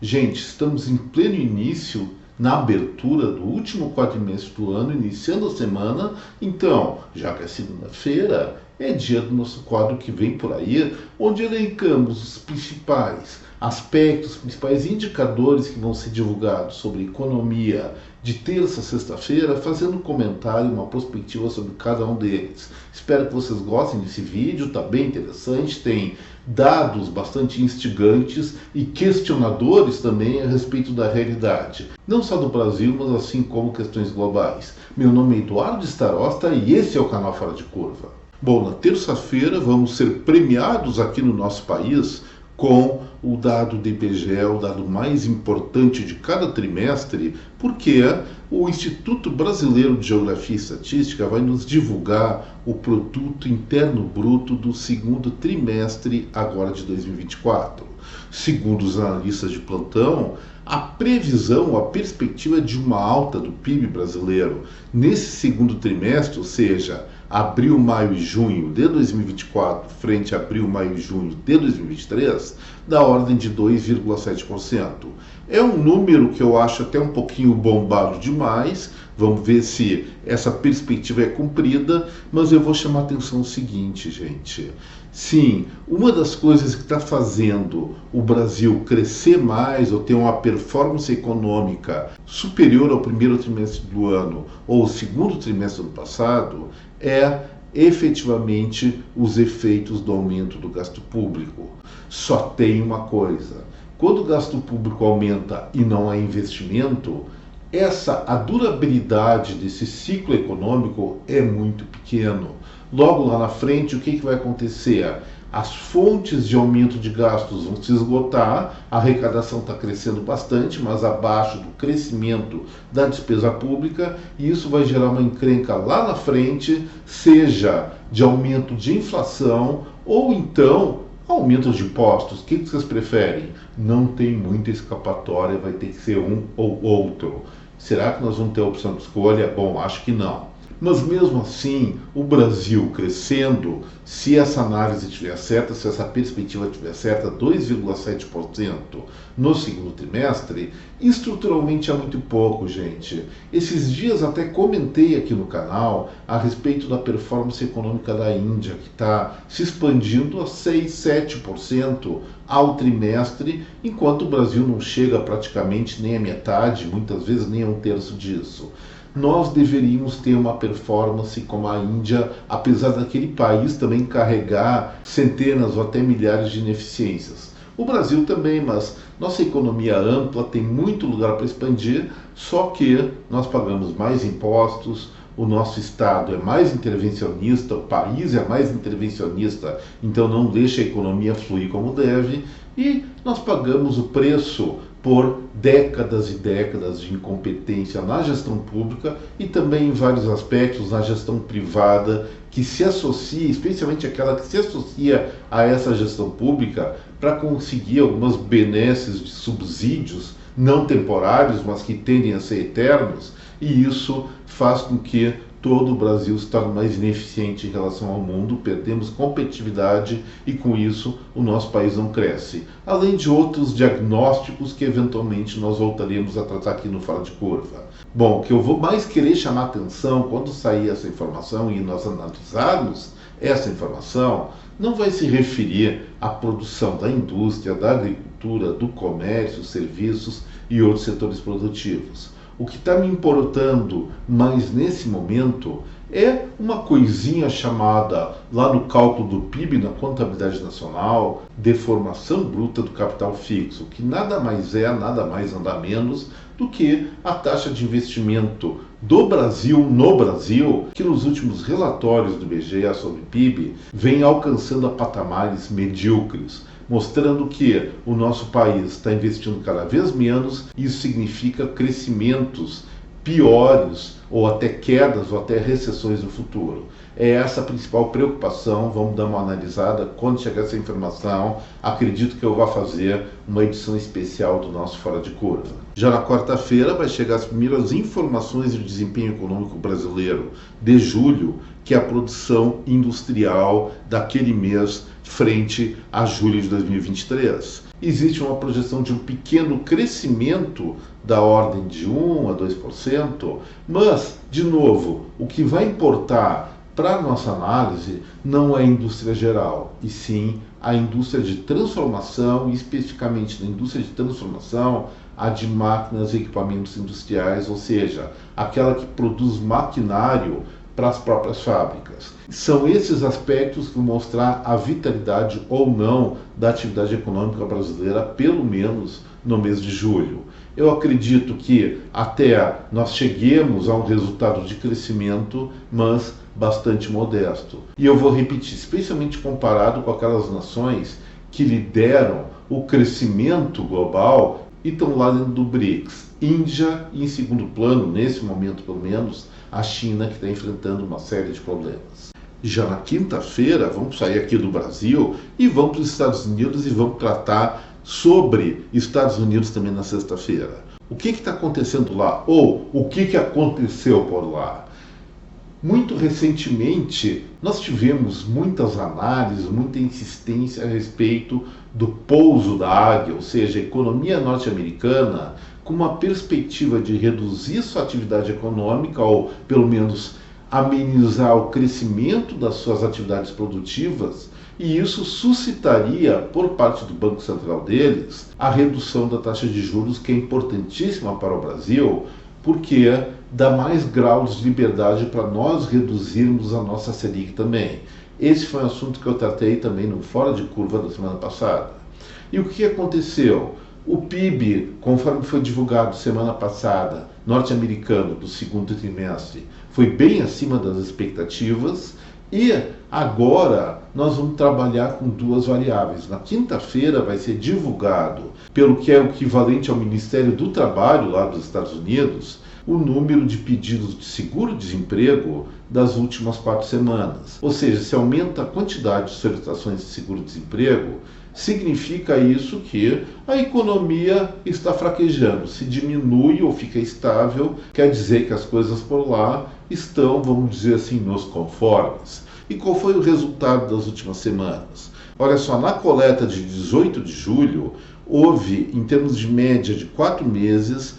Gente, estamos em pleno início, na abertura do último quadrimestre do ano, iniciando a semana. Então, já que é segunda-feira, é dia do nosso quadro que vem por aí, onde elencamos os principais aspectos, os principais indicadores que vão ser divulgados sobre economia de terça a sexta-feira, fazendo um comentário, uma perspectiva sobre cada um deles. Espero que vocês gostem desse vídeo, está bem interessante, tem dados bastante instigantes e questionadores também a respeito da realidade, não só do Brasil, mas assim como questões globais. Meu nome é Eduardo Starosta e esse é o canal Fora de Curva. Bom, na terça-feira vamos ser premiados aqui no nosso país com o dado do IBGE, o dado mais importante de cada trimestre, porque o Instituto Brasileiro de Geografia e Estatística vai nos divulgar o Produto Interno Bruto do segundo trimestre agora de 2024. Segundo os analistas de plantão, a previsão, a perspectiva é de uma alta do PIB brasileiro nesse segundo trimestre, ou seja, abril, maio e junho de 2024 frente a abril, maio e junho de 2023, da ordem de 2,7%. É um número que eu acho até um pouquinho bombado demais. Vamos ver se essa perspectiva é cumprida, mas eu vou chamar a atenção o seguinte, gente. Sim, uma das coisas que está fazendo o Brasil crescer mais ou ter uma performance econômica superior ao primeiro trimestre do ano ou ao segundo trimestre do passado é efetivamente os efeitos do aumento do gasto público. Só tem uma coisa: quando o gasto público aumenta e não há investimento, a durabilidade desse ciclo econômico é muito pequeno. Logo lá na frente, o que vai acontecer? As fontes de aumento de gastos vão se esgotar, a arrecadação está crescendo bastante, mas abaixo do crescimento da despesa pública, e isso vai gerar uma encrenca lá na frente, seja de aumento de inflação ou então aumento de impostos. O que vocês preferem? Não tem muita escapatória, vai ter que ser um ou outro. Será que nós vamos ter a opção de escolha? Bom, acho que não. Mas mesmo assim, o Brasil crescendo, se essa análise estiver certa, se essa perspectiva estiver certa, 2,7% no segundo trimestre, estruturalmente é muito pouco, gente. Esses dias até comentei aqui no canal a respeito da performance econômica da Índia, que está se expandindo a 6, 7% ao trimestre, enquanto o Brasil não chega praticamente nem a metade, muitas vezes nem a um terço disso. Nós deveríamos ter uma performance como a Índia, apesar daquele país também carregar centenas ou até milhares de ineficiências. O Brasil também, mas nossa economia ampla tem muito lugar para expandir, só que nós pagamos mais impostos, o nosso Estado é mais intervencionista, o país é mais intervencionista, então não deixa a economia fluir como deve, e nós pagamos o preço por décadas e décadas de incompetência na gestão pública e também em vários aspectos na gestão privada, que se associa, especialmente aquela que se associa a essa gestão pública para conseguir algumas benesses de subsídios não temporários, mas que tendem a ser eternos, e isso faz com que todo o Brasil se torne mais ineficiente em relação ao mundo, perdemos competitividade e com isso o nosso país não cresce. Além de outros diagnósticos que eventualmente nós voltaremos a tratar aqui no Fora de Curva. Bom, o que eu vou mais querer chamar atenção quando sair essa informação e nós analisarmos essa informação, não vai se referir à produção da indústria, da agricultura, do comércio, serviços e outros setores produtivos. O que está me importando mais nesse momento é uma coisinha chamada, lá no cálculo do PIB, na contabilidade nacional, deformação bruta do capital fixo, que nada mais é, nada mais, nada menos do que a taxa de investimento do Brasil no Brasil, que nos últimos relatórios do IBGE sobre PIB vem alcançando a patamares medíocres, mostrando que o nosso país está investindo cada vez menos e isso significa crescimentos piores ou até quedas, ou até recessões no futuro. É essa a principal preocupação. Vamos dar uma analisada quando chegar essa informação. Acredito que eu vou fazer uma edição especial do nosso Fora de Curva. Já na quarta-feira vai chegar as primeiras informações de desempenho econômico brasileiro de julho, que é a produção industrial daquele mês frente a julho de 2023. Existe uma projeção de um pequeno crescimento da ordem de 1 a 2%, mas, de novo, o que vai importar para a nossa análise não é a indústria geral, e sim a indústria de transformação, e especificamente na indústria de transformação, a de máquinas e equipamentos industriais, ou seja, aquela que produz maquinário para as próprias fábricas. São esses aspectos que vão mostrar a vitalidade ou não da atividade econômica brasileira, pelo menos no mês de julho. Eu acredito que até nós cheguemos a um resultado de crescimento, mas bastante modesto. E eu vou repetir, especialmente comparado com aquelas nações que lideram o crescimento global e estão lá dentro do BRICS. Índia e, em segundo plano, nesse momento pelo menos, a China, que está enfrentando uma série de problemas. Já na quinta-feira, vamos sair aqui do Brasil e vamos para os Estados Unidos e vamos tratar sobre Estados Unidos também na sexta-feira. O que está acontecendo lá? Ou o que aconteceu por lá? Muito recentemente, nós tivemos muitas análises, muita insistência a respeito do pouso da águia, ou seja, a economia norte-americana com uma perspectiva de reduzir sua atividade econômica, ou pelo menos amenizar o crescimento das suas atividades produtivas, e isso suscitaria, por parte do Banco Central deles, a redução da taxa de juros, que é importantíssima para o Brasil, porque dá mais graus de liberdade para nós reduzirmos a nossa Selic também. Esse foi um assunto que eu tratei também no Fora de Curva da semana passada. E o que aconteceu? O PIB, conforme foi divulgado semana passada, norte-americano, do segundo trimestre, foi bem acima das expectativas, e agora nós vamos trabalhar com duas variáveis. Na quinta-feira vai ser divulgado, pelo que é o equivalente ao Ministério do Trabalho lá dos Estados Unidos, o número de pedidos de seguro-desemprego das últimas 4 semanas. Ou seja, se aumenta a quantidade de solicitações de seguro-desemprego, significa isso que a economia está fraquejando. Se diminui ou fica estável, quer dizer que as coisas por lá estão, vamos dizer assim, nos conformes. E qual foi o resultado das últimas semanas? Olha só, na coleta de 18 de julho, houve, em termos de média de 4 meses,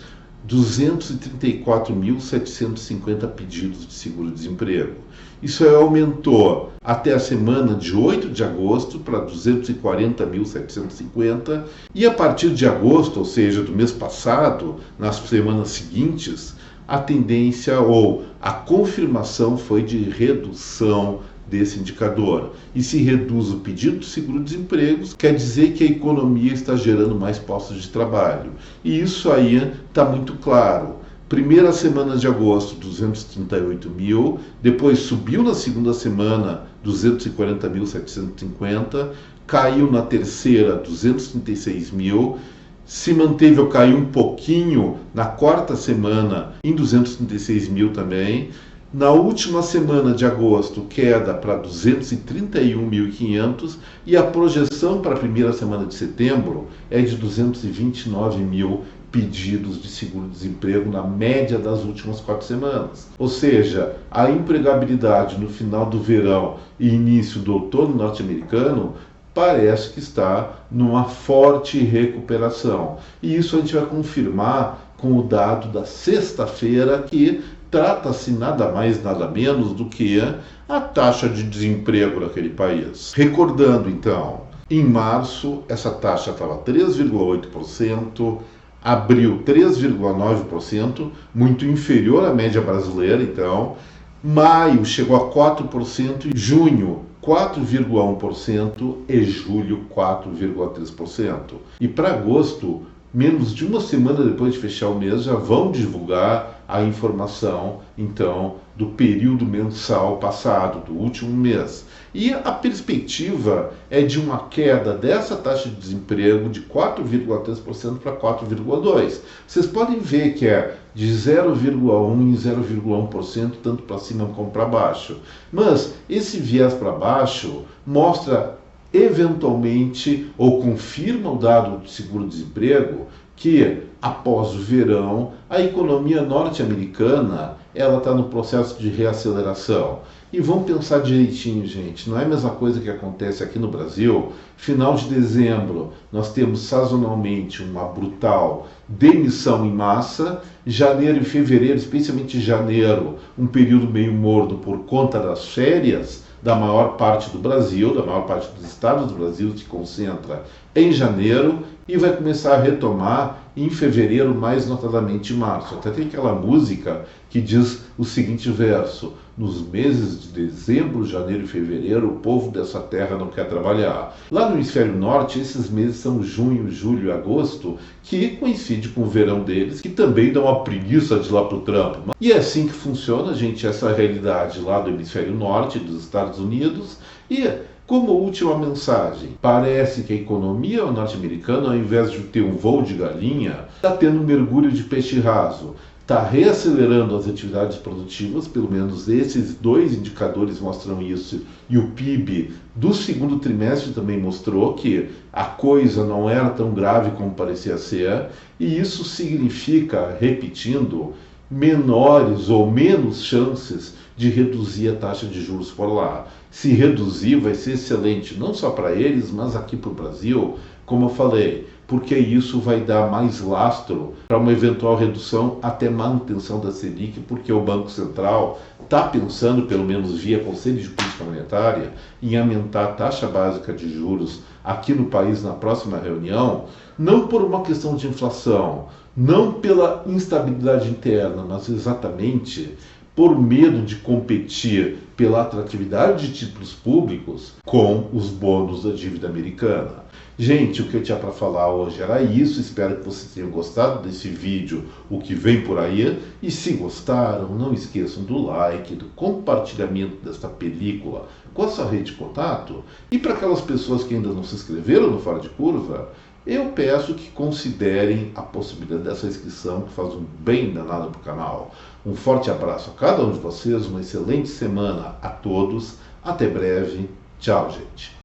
234.750 pedidos de seguro-desemprego. Isso aumentou até a semana de 8 de agosto para 240.750, e a partir de agosto, ou seja, do mês passado, nas semanas seguintes, a tendência ou a confirmação foi de redução desse indicador. E se reduz o pedido de seguro-desemprego, quer dizer que a economia está gerando mais postos de trabalho. E isso aí está muito claro. Primeira semana de agosto, 238 mil, depois subiu na segunda semana, 240.750, caiu na terceira, 236 mil, se manteve ou caiu um pouquinho na quarta semana, em 236 mil também. Na última semana de agosto, queda para 231.500, e a projeção para a primeira semana de setembro é de 229 mil pedidos de seguro-desemprego na média das últimas 4 semanas. Ou seja, a empregabilidade no final do verão e início do outono norte-americano parece que está numa forte recuperação. E isso a gente vai confirmar com o dado da sexta-feira, que trata-se nada mais, nada menos do que a taxa de desemprego naquele país. Recordando, então, em março essa taxa estava 3,8%, abril 3,9%, muito inferior à média brasileira, então. Maio chegou a 4%, e junho 4,1% e julho 4,3%. E para agosto, menos de uma semana depois de fechar o mês, já vão divulgar a informação, então, do período mensal passado, do último mês. E a perspectiva é de uma queda dessa taxa de desemprego de 4,3% para 4,2%. Vocês podem ver que é de 0,1% em 0,1%, tanto para cima como para baixo. Mas esse viés para baixo mostra eventualmente ou confirma o dado do seguro-desemprego que após o verão a economia norte-americana ela está no processo de reaceleração. E vamos pensar direitinho, gente, não é a mesma coisa que acontece aqui no Brasil. Final de dezembro nós temos sazonalmente uma brutal demissão em massa, janeiro e fevereiro, especialmente janeiro, um período meio morno por conta das férias da maior parte do Brasil, da maior parte dos estados do Brasil, se concentra em janeiro e vai começar a retomar em fevereiro, mais notadamente em março. Até tem aquela música que diz o seguinte verso: nos meses de dezembro, janeiro e fevereiro, o povo dessa terra não quer trabalhar. Lá no hemisfério norte, esses meses são junho, julho e agosto, que coincide com o verão deles, que também dá uma preguiça de ir lá para o trampo. E é assim que funciona, gente, essa realidade lá do hemisfério norte, dos Estados Unidos. E como última mensagem, parece que a economia norte-americana, ao invés de ter um voo de galinha, está tendo um mergulho de peixe raso. Está reacelerando as atividades produtivas, pelo menos esses dois indicadores mostram isso, e o PIB do segundo trimestre também mostrou que a coisa não era tão grave como parecia ser, e isso significa, repetindo, menores ou menos chances de reduzir a taxa de juros por lá. Se reduzir vai ser excelente, não só para eles, mas aqui para o Brasil, como eu falei, porque isso vai dar mais lastro para uma eventual redução até manutenção da Selic, porque o Banco Central está pensando, pelo menos via Conselho de Política Monetária, em aumentar a taxa básica de juros aqui no país na próxima reunião, não por uma questão de inflação, não pela instabilidade interna, mas exatamente por medo de competir pela atratividade de títulos públicos com os bônus da dívida americana. Gente, o que eu tinha para falar hoje era isso. Espero que vocês tenham gostado desse vídeo, o que vem por aí. E se gostaram, não esqueçam do like, do compartilhamento desta película com a sua rede de contato. E para aquelas pessoas que ainda não se inscreveram no Fora de Curva, eu peço que considerem a possibilidade dessa inscrição, que faz um bem danado para o canal. Um forte abraço a cada um de vocês, uma excelente semana a todos. Até breve. Tchau, gente.